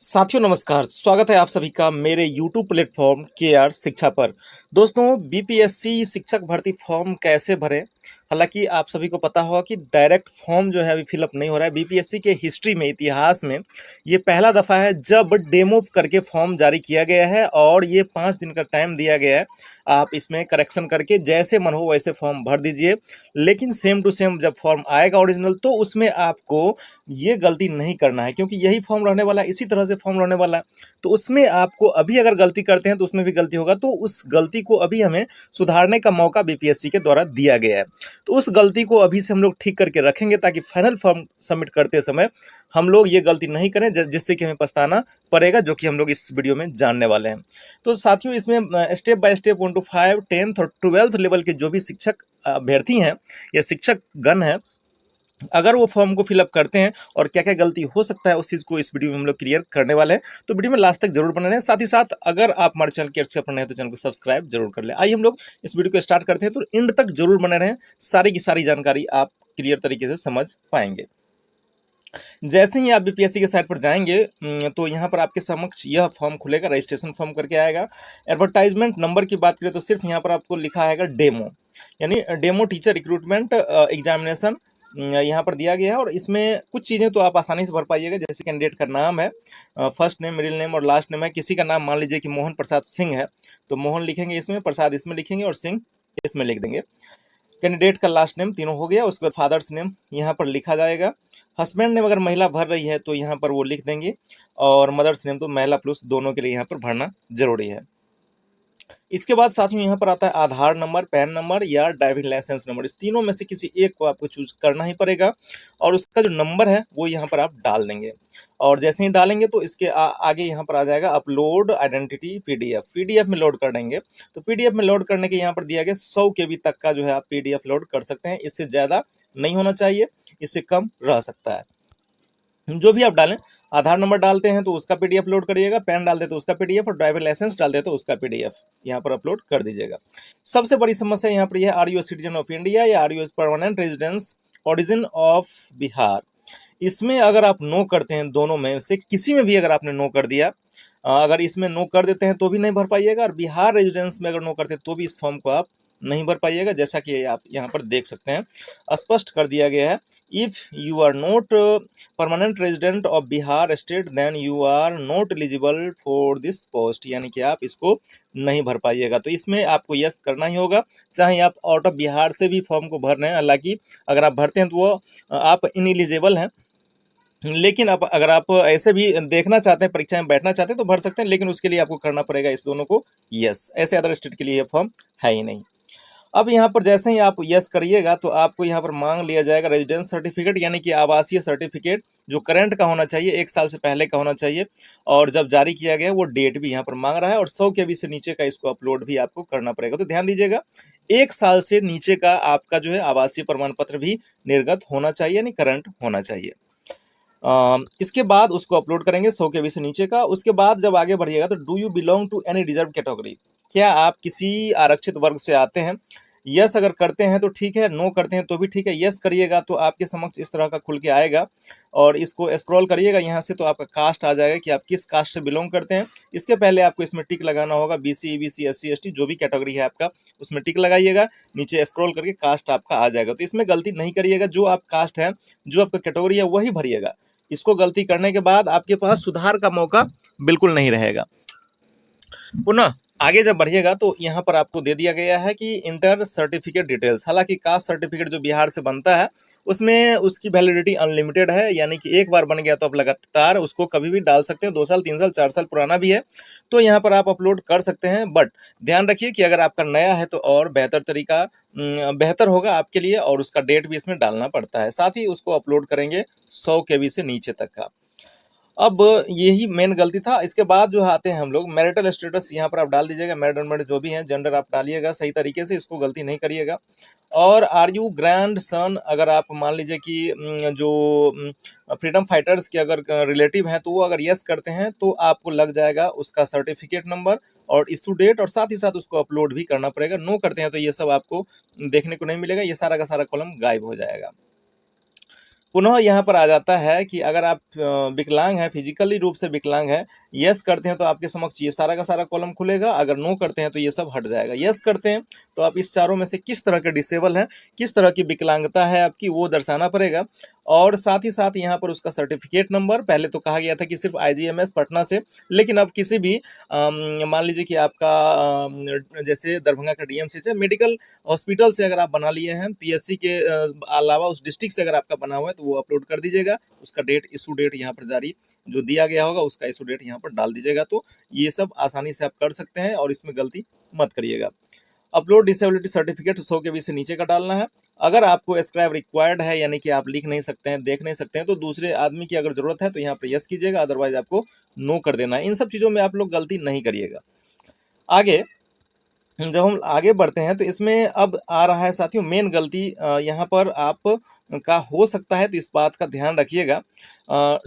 साथियों नमस्कार, स्वागत है आप सभी का मेरे YouTube प्लेटफॉर्म केआर शिक्षा पर। दोस्तों बीपीएससी शिक्षक भर्ती फॉर्म कैसे भरें? हालांकि आप सभी को पता होगा कि डायरेक्ट फॉर्म जो है अभी फिलअप नहीं हो रहा है। बीपीएससी के हिस्ट्री में, इतिहास में ये पहला दफ़ा है जब डेमो करके फॉर्म जारी किया गया है और ये 5 दिन का टाइम दिया गया है। आप इसमें करेक्शन करके जैसे मन हो वैसे फॉर्म भर दीजिए, लेकिन सेम टू सेम जब फॉर्म आएगा ओरिजिनल तो उसमें आपको ये गलती नहीं करना है, क्योंकि यही फॉर्म रहने वाला है, इसी तरह से फॉर्म रहने वाला है। तो उसमें आपको अभी अगर गलती करते हैं तो उसमें भी गलती होगा, तो उस गलती को अभी हमें सुधारने का मौका बीपीएससी के द्वारा दिया गया है। तो उस गलती को अभी से हम लोग ठीक करके रखेंगे ताकि फाइनल फॉर्म सबमिट करते समय हम लोग ये गलती नहीं करें जिससे कि हमें पछताना पड़ेगा, जो कि हम लोग इस वीडियो में जानने वाले हैं। तो साथियों इसमें step by step 1 to 5, 10th और 12th लेवल के जो भी शिक्षक अभ्यर्थी हैं या शिक्षक गण हैं, अगर वो फॉर्म को फिलअप करते हैं और क्या क्या गलती हो सकता है उस चीज़ को इस वीडियो में हम लोग क्लियर करने वाले हैं। तो वीडियो में लास्ट तक जरूर बने रहें। साथ ही साथ अगर आप हमारे चैनल के अच्छे पर नए हैं तो चैनल को सब्सक्राइब जरूर कर लें। आइए हम लोग इस वीडियो को स्टार्ट करते हैं, तो एंड तक जरूर बने रहें, सारी की सारी जानकारी आप क्लियर तरीके से समझ पाएंगे। जैसे ही आप बीपीएससी के साइट पर जाएंगे तो यहाँ पर आपके समक्ष यह फॉर्म खुलेगा, रजिस्ट्रेशन फॉर्म करके आएगा। एडवर्टाइजमेंट नंबर की बात करें तो सिर्फ यहाँ पर आपको लिखा आएगा डेमो, यानी डेमो टीचर रिक्रूटमेंट एग्जामिनेशन यहाँ पर दिया गया है। और इसमें कुछ चीज़ें तो आप आसानी से भर पाइएगा, जैसे कैंडिडेट का नाम है, फर्स्ट नेम, मिडिल नेम और लास्ट नेम है। किसी का नाम मान लीजिए कि मोहन प्रसाद सिंह है तो मोहन लिखेंगे इसमें, प्रसाद इसमें लिखेंगे और सिंह इसमें लिख देंगे। कैंडिडेट का लास्ट नेम तीनों हो गया। उसके बाद फादर्स नेम यहाँ पर लिखा जाएगा। हस्बैंड नेम अगर महिला भर रही है तो यहाँ पर वो लिख देंगे, और मदर्स नेम तो महिला पुरुष दोनों के लिए यहाँ पर भरना जरूरी है। इसके बाद साथियों यहाँ पर आता है आधार नंबर, पैन नंबर या ड्राइविंग लाइसेंस नंबर। इस तीनों में से किसी एक को आपको चूज करना ही पड़ेगा, और उसका जो नंबर है वो यहाँ पर आप डाल देंगे। और जैसे ही डालेंगे तो इसके आगे यहाँ पर आ जाएगा अपलोड आइडेंटिटी पीडीएफ। पीडीएफ में लोड कर देंगे। तो पीडीएफ में लोड करने के यहाँ पर दिया गया 100 KB तक का जो है आप पीडीएफ लोड कर सकते हैं। इससे ज़्यादा नहीं होना चाहिए, इससे कम रह सकता है। जो भी आप डालें, आधार नंबर डालते हैं तो उसका पीडीएफ लोड करिएगा, पैन डालते तो उसका पीडीएफ, और ड्राइविंग लाइसेंस डालते तो उसका पीडीएफ यहाँ पर अपलोड कर दीजिएगा। सबसे बड़ी समस्या यहाँ पर यह are you citizen of India या are you permanent residence origin of Bihar. इसमें अगर आप नो करते हैं, दोनों में से किसी में भी अगर आपने नो कर दिया, अगर इसमें नो कर देते हैं तो भी नहीं भर पाइएगा, और बिहार रेजिडेंस में अगर नो करते हैं तो भी इस फॉर्म को आप नहीं भर पाइएगा। जैसा कि आप यहाँ पर देख सकते हैं, स्पष्ट कर दिया गया है, if you are not permanent resident of Bihar state then you are not eligible for this post, यानी कि आप इसको नहीं भर पाइएगा। तो इसमें आपको यस करना ही होगा, चाहे आप आउट ऑफ बिहार से भी फॉर्म को भर रहे हैं। हालांकि अगर आप भरते हैं तो वो आप इनएलिजिबल हैं, लेकिन आप अगर आप ऐसे भी देखना चाहते हैं, परीक्षा में बैठना चाहते हैं तो भर सकते हैं, लेकिन उसके लिए आपको करना पड़ेगा इस दोनों को यस। ऐसे अदर स्टेट के लिए ये फॉर्म है ही नहीं। अब यहाँ पर जैसे ही आप यस करिएगा तो आपको यहाँ पर मांग लिया जाएगा रेजिडेंस सर्टिफिकेट, यानी कि आवासीय सर्टिफिकेट, जो करंट का होना चाहिए, 1 साल से पहले का होना चाहिए, और जब जारी किया गया वो डेट भी यहाँ पर मांग रहा है, और 100 KB से नीचे का इसको अपलोड भी आपको करना पड़ेगा। तो ध्यान दीजिएगा, 1 साल से नीचे का आपका जो है आवासीय प्रमाण पत्र भी निर्गत होना चाहिए, यानी करंट होना चाहिए। इसके बाद उसको अपलोड करेंगे 100 KB से नीचे का। उसके बाद जब आगे बढ़िएगा तो do you belong to any reserve category, क्या आप किसी आरक्षित वर्ग से आते हैं? यस अगर करते हैं तो ठीक है, नो करते हैं तो भी ठीक है। यस करिएगा तो आपके समक्ष इस तरह का खुल के आएगा, और इसको स्क्रॉल करिएगा यहाँ से तो आपका कास्ट आ जाएगा कि आप किस कास्ट से बिलोंग करते हैं। इसके पहले आपको इसमें टिक लगाना होगा, बीसी, ईबीसी, एससी, एसटी, जो भी कैटेगरी है आपका उसमें टिक लगाइएगा। नीचे स्क्रॉल करके कास्ट आपका आ जाएगा। तो इसमें गलती नहीं करिएगा, जो आप कास्ट है, जो आपका कैटेगरी है वही भरिएगा। इसको गलती करने के बाद आपके पास सुधार का मौका बिल्कुल नहीं रहेगा। पुनः आगे जब बढ़िएगा तो यहाँ पर आपको दे दिया गया है कि इंटर सर्टिफिकेट डिटेल्स। हालांकि कास्ट सर्टिफिकेट जो बिहार से बनता है उसमें उसकी वैलिडिटी अनलिमिटेड है, यानी कि एक बार बन गया तो आप लगातार उसको कभी भी डाल सकते हैं। 2 साल, 3 साल, 4 साल पुराना भी है तो यहाँ पर आप अपलोड कर सकते हैं। बट ध्यान रखिए कि अगर आपका नया है तो और बेहतर तरीका बेहतर होगा आपके लिए, और उसका डेट भी इसमें डालना पड़ता है। साथ ही उसको अपलोड करेंगे 100 KB से नीचे तक का। अब यही मेन गलती था। इसके बाद जो आते हैं हम लोग मैरिटल स्टेटस, यहाँ पर आप डाल दीजिएगा, मैरिड जो भी हैं, जेंडर आप डालिएगा सही तरीके से, इसको गलती नहीं करिएगा। और आर यू ग्रैंड सन, अगर आप मान लीजिए कि जो फ्रीडम फाइटर्स के अगर रिलेटिव हैं तो वो अगर यस करते हैं तो आपको लग जाएगा उसका सर्टिफिकेट नंबर और इशू डेट, और साथ ही साथ उसको अपलोड भी करना पड़ेगा। नो करते हैं तो ये सब आपको देखने को नहीं मिलेगा, ये सारा का सारा कॉलम गायब हो जाएगा। पुनः यहाँ पर आ जाता है कि अगर आप विकलांग हैं, फिजिकली रूप से विकलांग हैं, यस करते हैं तो आपके समक्ष ये सारा का सारा कॉलम खुलेगा, अगर नो करते हैं तो ये सब हट जाएगा। यस करते हैं तो आप इस चारों में से किस तरह के डिसेबल हैं, किस तरह की विकलांगता है आपकी, वो दर्शाना पड़ेगा। और साथ ही साथ यहाँ पर उसका सर्टिफिकेट नंबर, पहले तो कहा गया था कि सिर्फ आईजीएमएस पटना से, लेकिन अब किसी भी मान लीजिए कि आपका जैसे दरभंगा का डीएमसीएच है, मेडिकल हॉस्पिटल से अगर आप बना लिए हैं, पीएससी के अलावा उस डिस्ट्रिक्ट से अगर आपका बना हुआ है तो वो अपलोड कर दीजिएगा। उसका डेट, इशू डेट यहाँ पर जारी जो दिया गया होगा उसका इशू डेट यहाँ पर डाल दीजिएगा। तो ये सब आसानी से आप कर सकते हैं और इसमें गलती मत करिएगा। अपलोड डिसेबिलिटी सर्टिफिकेट 100 KB से नीचे का डालना है। अगर आपको स्क्राइब रिक्वायर्ड है, यानी कि आप लिख नहीं सकते हैं, देख नहीं सकते हैं, तो दूसरे आदमी की अगर जरूरत है तो यहाँ पर यस कीजिएगा, अदरवाइज आपको नो कर देना है। इन सब चीज़ों में आप लोग गलती नहीं करिएगा। आगे जब हम आगे बढ़ते हैं तो इसमें अब आ रहा है साथियों मेन गलती यहाँ पर आप का हो सकता है, तो इस बात का ध्यान रखिएगा।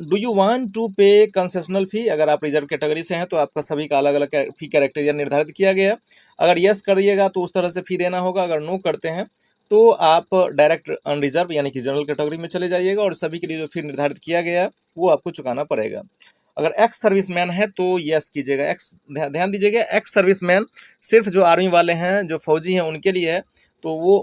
डू यू वांट टू पे कंसेशनल फ़ी? अगर आप रिजर्व कैटेगरी से हैं तो आपका सभी का अलग अलग फ़ी कैरेक्टेरिया निर्धारित किया गया है। अगर यस करिएगा तो उस तरह से फ़ी देना होगा, अगर नो करते हैं तो आप डायरेक्ट अनरिजर्व यानी कि जनरल कैटेगरी में चले जाइएगा और सभी के लिए जो फ़ी निर्धारित किया गया है वो आपको चुकाना पड़ेगा। अगर एक्स सर्विसमैन है तो यस कीजिएगा। एक्स ध्यान दीजिएगा, एक्स सर्विसमैन सिर्फ जो आर्मी वाले हैं, जो फौजी हैं, उनके लिए है। तो वो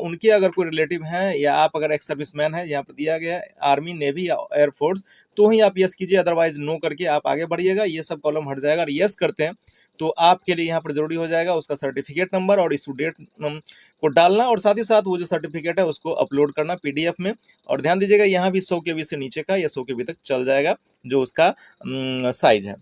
उनके अगर कोई रिलेटिव हैं या आप अगर एक्स सर्विसमैन है, यहाँ पर दिया गया है आर्मी, नेवी या एयरफोर्स, तो ही आप यस कीजिए, अदरवाइज नो करके आप आगे बढ़िएगा, ये सब कॉलम हट जाएगा। और यस करते हैं तो आपके लिए यहाँ पर जरूरी हो जाएगा उसका सर्टिफिकेट नंबर और इशू डेट को डालना, और साथ ही साथ वो जो सर्टिफिकेट है उसको अपलोड करना पीडीएफ में। और ध्यान दीजिएगा यहाँ भी 100 KB से नीचे का या 100 KB तक चल जाएगा जो उसका साइज है।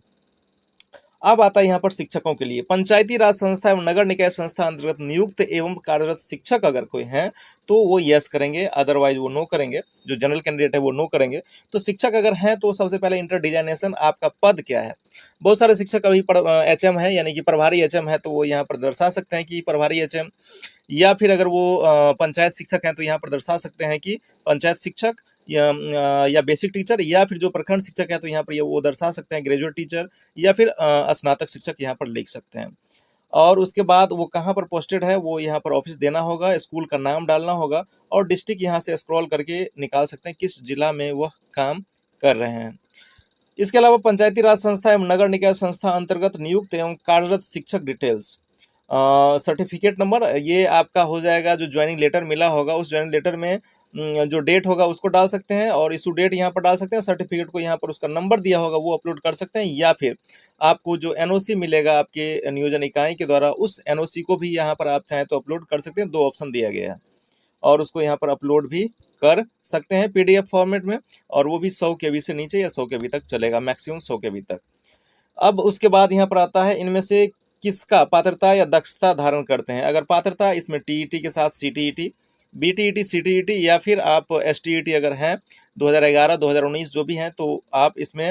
अब आता है यहाँ पर शिक्षकों के लिए। पंचायती राज संस्था एवं नगर निकाय संस्था अंतर्गत नियुक्त एवं कार्यरत शिक्षक अगर कोई हैं तो वो यस करेंगे, अदरवाइज वो नो करेंगे। जो जनरल कैंडिडेट है वो नो करेंगे। तो शिक्षक अगर हैं तो सबसे पहले इंटर डिजाइनेशन आपका पद क्या है। बहुत सारे शिक्षक अभी HM है, यानी कि प्रभारी HM है, तो वो यहाँ पर दर्शा सकते हैं कि प्रभारी HM, या फिर अगर वो पंचायत शिक्षक हैं तो यहाँ पर दर्शा सकते हैं कि पंचायत शिक्षक या बेसिक टीचर, या फिर जो प्रखंड शिक्षक है तो यहाँ पर ये वो दर्शा सकते हैं ग्रेजुएट टीचर, या फिर स्नातक शिक्षक यहाँ पर लिख सकते हैं। और उसके बाद वो कहाँ पर पोस्टेड है वो यहाँ पर ऑफिस देना होगा, स्कूल का नाम डालना होगा, और डिस्ट्रिक्ट यहाँ से स्क्रॉल करके निकाल सकते हैं किस जिला में वह काम कर रहे हैं। इसके अलावा पंचायती राज संस्था एवं नगर निकाय संस्था अंतर्गत नियुक्त एवं कार्यरत शिक्षक डिटेल्स, सर्टिफिकेट नंबर, ये आपका हो जाएगा जो ज्वाइनिंग लेटर मिला होगा, उस ज्वाइनिंग लेटर में जो डेट होगा उसको डाल सकते हैं, और इशू डेट यहाँ पर डाल सकते हैं। सर्टिफिकेट को यहाँ पर उसका नंबर दिया होगा वो अपलोड कर सकते हैं, या फिर आपको जो एनओसी मिलेगा आपके नियोजन इकाई के द्वारा, उस एनओसी को भी यहाँ पर आप चाहें तो अपलोड कर सकते हैं। 2 ऑप्शन दिया गया है, और उसको यहाँ पर अपलोड भी कर सकते हैं पीडीएफ फॉर्मेट में, और वो भी 100 KB से नीचे या 100 KB तक चलेगा, मैक्सिमम 100 KB तक। अब उसके बाद यहाँ पर आता है इनमें से किसका पात्रता या दक्षता धारण करते हैं। अगर पात्रता, इसमें टीईटी के साथ सीटीईटी, बीटीईटी, सीटीईटी, या फिर आप एसटीईटी अगर हैं 2011 2019 जो भी हैं तो आप इसमें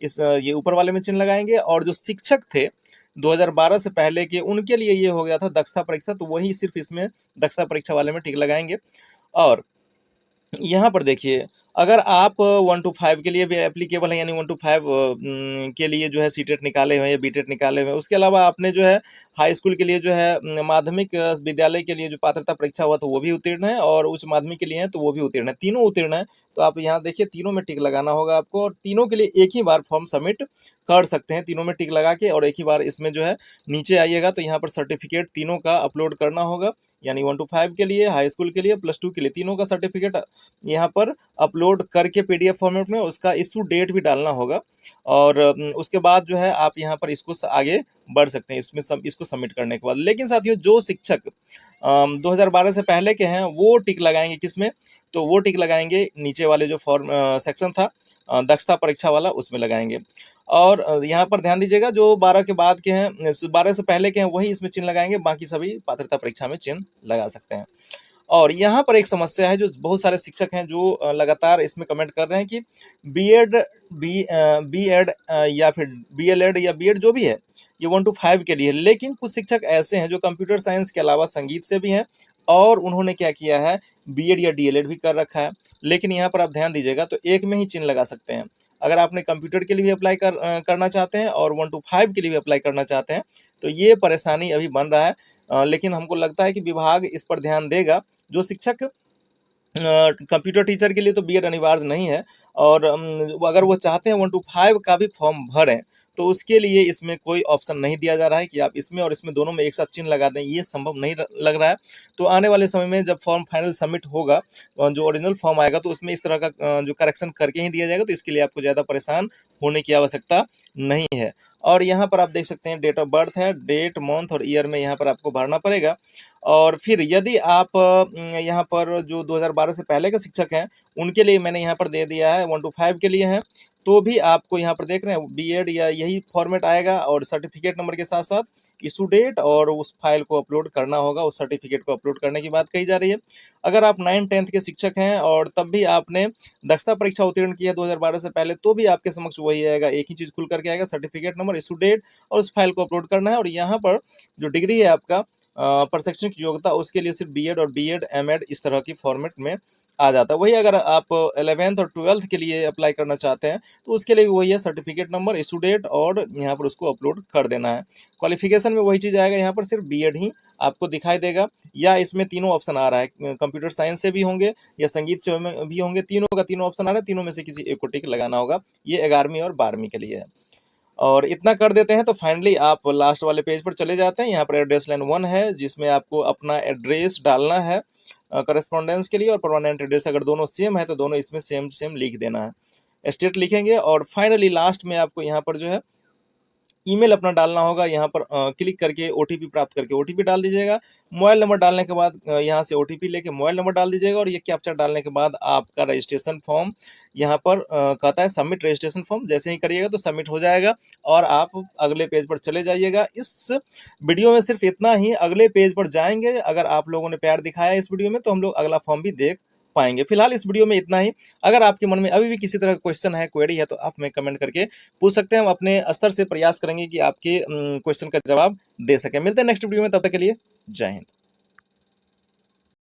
ये ऊपर वाले में चिन्ह लगाएंगे। और जो शिक्षक थे 2012 से पहले के, उनके लिए ये हो गया था दक्षता परीक्षा, तो वही सिर्फ इसमें दक्षता परीक्षा वाले में टिक लगाएंगे। और यहाँ पर देखिए, अगर आप 1 to 5 के लिए भी एप्लीकेबल है, यानी 1 to 5 के लिए जो है सीटेट निकाले हुए हैं या बीटेट निकाले हुए हैं, उसके अलावा आपने जो है हाई स्कूल के लिए जो है माध्यमिक विद्यालय के लिए जो पात्रता परीक्षा हुआ तो वो भी उत्तीर्ण है, और उच्च माध्यमिक के लिए है तो वो भी उत्तीर्ण है, तीनों उत्तीर्ण है। तो आप यहाँ देखिए तीनों में टिक लगाना होगा आपको, और तीनों के लिए एक ही बार फॉर्म सबमिट कर सकते हैं, तीनों में टिक लगा के, और एक ही बार इसमें जो है नीचे आइएगा तो यहाँ पर सर्टिफिकेट तीनों का अपलोड करना होगा, यानी 1 to 5 के लिए, हाई स्कूल के लिए, +2 के लिए, तीनों का सर्टिफिकेट यहाँ पर अपलोड करके पीडीएफ फॉर्मेट में उसका इशू डेट भी डालना होगा। और उसके बाद जो है आप यहाँ पर इसको आगे बढ़ सकते हैं इसमें इसको सबमिट करने के बाद। लेकिन साथियों जो शिक्षक 2012 से पहले के हैं वो टिक लगाएंगे किसमें, तो वो टिक लगाएंगे नीचे वाले जो फॉर्म सेक्शन था दक्षता परीक्षा वाला, उसमें लगाएंगे। और यहाँ पर ध्यान दीजिएगा जो 12 के बाद के हैं, 12 से पहले के हैं, वही इसमें चिन्ह लगाएंगे, बाकी सभी पात्रता परीक्षा में चिन्ह लगा सकते हैं। और यहाँ पर एक समस्या है जो बहुत सारे शिक्षक हैं जो लगातार इसमें कमेंट कर रहे हैं कि बीएड बीएड या फिर बीएलएड या बीएड जो भी है ये 1 to 5 के लिए, लेकिन कुछ शिक्षक ऐसे हैं जो कंप्यूटर साइंस के अलावा संगीत से भी हैं, और उन्होंने क्या किया है बीएड या डीएलएड भी कर रखा है। लेकिन यहाँ पर आप ध्यान दीजिएगा तो एक में ही चिन्ह लगा सकते हैं। अगर आपने कंप्यूटर के लिए भी अप्लाई करना चाहते हैं और 1 to 5 के लिए भी अप्लाई करना चाहते हैं तो ये परेशानी अभी बन रहा है। लेकिन हमको लगता है कि विभाग इस पर ध्यान देगा। जो शिक्षक कंप्यूटर टीचर के लिए तो बीएड अनिवार्य नहीं है, और अगर वो चाहते हैं 1 to 5 का भी फॉर्म भरें, तो उसके लिए इसमें कोई ऑप्शन नहीं दिया जा रहा है कि आप इसमें और इसमें दोनों में एक साथ चिन्ह लगा दें, ये संभव नहीं लग रहा है। तो आने वाले समय में जब फॉर्म फाइनल सबमिट होगा, जो ओरिजिनल फॉर्म आएगा, तो उसमें इस तरह का जो करेक्शन करके ही दिया जाएगा, तो इसके लिए आपको ज़्यादा परेशान होने की आवश्यकता नहीं है। और यहाँ पर आप देख सकते हैं डेट ऑफ बर्थ है, डेट, मंथ और ईयर में यहाँ पर आपको भरना पड़ेगा। और फिर यदि आप यहाँ पर जो 2012 से पहले के शिक्षक हैं, उनके लिए मैंने यहाँ पर दे दिया है, 1 to 5 के लिए है, तो भी आपको यहाँ पर देख रहे हैं बीएड या यही फॉर्मेट आएगा, और सर्टिफिकेट नंबर के साथ साथ इशू डेट और उस फाइल को अपलोड करना होगा। उस सर्टिफिकेट को अपलोड करने की बात कही जा रही है। अगर आप 9th-10th के शिक्षक हैं और तब भी आपने दक्षता परीक्षा उत्तीर्ण की है 2012 से पहले, तो भी आपके समक्ष वही आएगा, एक ही चीज़ खुल करके आएगा, सर्टिफिकेट नंबर, इशू डेट और उस फाइल को अपलोड करना है। और यहाँ पर जो डिग्री है आपका पर शैक्षणिक योग्यता, उसके लिए सिर्फ बीएड और बीएड एमएड इस तरह की फॉर्मेट में आ जाता है। वही अगर आप 11th और 12th के लिए अप्लाई करना चाहते हैं, तो उसके लिए भी वही है, सर्टिफिकेट नंबर, इशू डेट और यहाँ पर उसको अपलोड कर देना है। क्वालिफिकेशन में वही चीज़ आएगा, यहाँ पर सिर्फ बीएड ही आपको दिखाई देगा, या इसमें तीनों ऑप्शन आ रहा है, कंप्यूटर साइंस से भी होंगे या संगीत से भी होंगे, तीनों का तीनों ऑप्शन आ रहा है, तीनों में से किसी एक को टिक लगाना होगा। ये 11वीं और 12वीं के लिए है। और इतना कर देते हैं तो फाइनली आप लास्ट वाले पेज पर चले जाते हैं। यहाँ पर एड्रेस लाइन 1 है, जिसमें आपको अपना एड्रेस डालना है करस्पॉन्डेंस के लिए, और परमानेंट एड्रेस अगर दोनों सेम है तो दोनों इसमें सेम सेम लिख देना है। स्टेट लिखेंगे, और फाइनली लास्ट में आपको यहाँ पर जो है ईमेल अपना डालना होगा। यहाँ पर क्लिक करके ओटीपी प्राप्त करके ओटीपी डाल दीजिएगा। मोबाइल नंबर डालने के बाद यहाँ से ओटीपी लेके मोबाइल नंबर डाल दीजिएगा, और ये कैप्चा डालने के बाद आपका रजिस्ट्रेशन फॉर्म यहाँ पर कहता है सबमिट रजिस्ट्रेशन फॉर्म। जैसे ही करिएगा तो सबमिट हो जाएगा, और आप अगले पेज पर चले जाइएगा। इस वीडियो में सिर्फ इतना ही, अगले पेज पर जाएंगे, अगर आप लोगों ने प्यार दिखाया इस वीडियो में, तो हम लोग अगला फॉर्म भी देख पाएंगे। फिलहाल इस वीडियो में इतना ही। अगर आपके मन में अभी भी किसी तरह का क्वेश्चन है, क्वेरी है, तो आप हमें कमेंट करके पूछ सकते हैं। हम अपने स्तर से प्रयास करेंगे कि आपके क्वेश्चन का जवाब दे सकें। मिलते हैं नेक्स्ट वीडियो में, तब तक के लिए जय हिंद।